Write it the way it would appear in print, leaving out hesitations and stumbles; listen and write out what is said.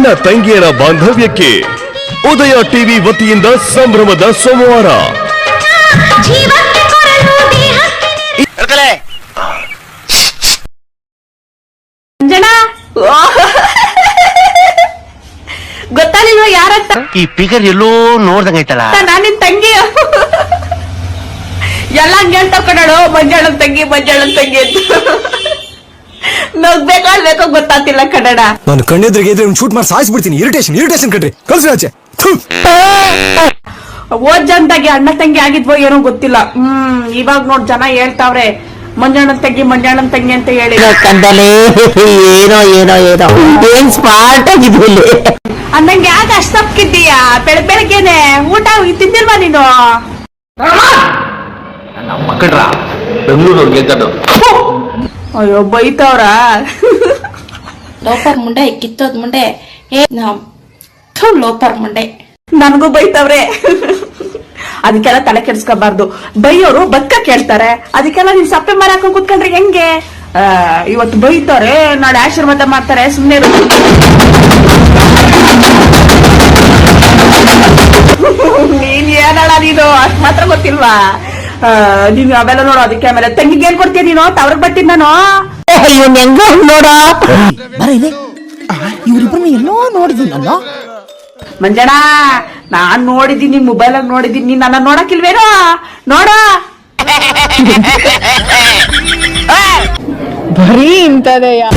ಅಣ್ಣ ತಂಗಿಯರ ಬಾಂಧವ್ಯಕ್ಕೆ ಉದಯ ಟಿವಿ ವತಿಯಿಂದ ಸಂಭ್ರಮದ ಸೋಮವಾರ. ಗೊತ್ತಾಗಿಲ್ವ ಯಾರಂತ? ಈ ಪಿಗರ್ ಎಲ್ಲೋ ನೋಡ್ದಂಗೈತಲ್ಲ. ನಾನು ನಿನ್ ತಂಗಿ. ಎಲ್ಲ ಹಂಗೆ ಹೇಳ್ತಾವ್ ಕಣಳು, ಮಂಜಾಳನ್ ತಂಗಿ ಮಂಜಾಳನ್ ತಂಗಿ ಅಂತ. ನಗ್ಬೇಕಾಳ್ಬೇಕೋ ಗೊತ್ತಾತಿಲ್ಲ ಕನ್ನಡ. ನಾನು ಕಣ್ಣೆದ್ರಿಗೆ ಇದ್ರೆ ಶೂಟ್ ಮಾಡಿ ಸಾಯಿಸ್ಬಿಡ್ತೀನಿ. ಇರಿಟೇಷನ್ ಕಣ್ರಿ, ಕಳ್ಸಿ ಆಚೆ. ಓದ್ ಜನದಾಗಿ ಅಣ್ಣ ತಂಗಿ ಆಗಿದ್ವೋ ಏನೋ ಗೊತ್ತಿಲ್ಲ. ಇವಾಗ ನೋಡ್ ಜನ ಹೇಳ್ತಾವ್ರೆ ಮಂಜಾಳನ್ ತಂಗಿ ಅಂತ ಹೇಳಿ. ಏನೋ ಏನೋ ಏನೋ ಏನ್ ಸ್ಮಾರ್ಟ್ ಆಗಿದ್ವಿ. ಅಂದಂಗೆ ಯಾಕೆ ಅಷ್ಟು ತಪ್ಪಿದ್ದೀಯಾ? ಬೆಳಗ್ಗೆನೆ ಊಟ ತಿಂದಿಲ್ವಾ ನೀನು? ಮಕ್ಕಳ್ರ ಬೆಂಗಳೂರು ಗೆದ್ದದು. ಅಯ್ಯೋ ಬೈತವ್ರ. ಲೋಪರ್ ಮುಂಡೆ ಕಿತ್ತೋದ್ ಮುಂಡೆ ಲೋಪರ್ ಮುಂಡೆ. ನನ್ಗೂ ಬೈತವ್ರೆ. ಅದಕ್ಕೆಲ್ಲ ತಲೆ ಕೆಡ್ಸ್ಕೋಬಾರ್ದು. ಬೈಯೋರು ಬದುಕ ಕೇಳ್ತಾರೆ. ಅದಕ್ಕೆಲ್ಲ ನೀನ್ ಸಪ್ಪೆ ಮರ ಹಾಕೊಂಡ್ ಕುತ್ಕೊಂಡ್ರೆ ಹೆಂಗೆ? ಇವತ್ತು ಬೈತಾರೆ, ನಾಳೆ ಆಶೀರ್ವಾದ ಮಾಡ್ತಾರೆ. ಸುಮ್ನೆ ನೀನ್ ಏನಳ ನೀನು ಅಷ್ಟ್ ಮಾತ್ರ ಗೊತ್ತಿಲ್ವಾ? ನೀನು ಅವೆಲ್ಲ ನೋಡೋ. ಅದಕ್ಕೆ ಆಮೇಲೆ ತಂಗಿಗೆ ಏನ್ ಕೊಡ್ತೀಯ ನೀನು? ತವ್ರಿಗೆ ಬಟ್ಟಿದ್ ನಾನು ಇವನ್ ಹೆಂಗ ನೋಡೋ. ಇವ್ರಿಬ್ರನ್ನ ಎಲ್ಲೋ ನೋಡಿದೀನಿ ನಾನು. ಮಂಜಣ್ಣ, ನಾನ್ ನೋಡಿದೀನಿ, ಮೊಬೈಲ್ ಆಗಿ ನೋಡಿದೀನಿ. ನೀನ್ ನನ್ನ ನೋಡಕ್ಕಿಲ್ವೇನೋ? ನೋಡ ಬರೀ ಇಂತದೆಯಾ?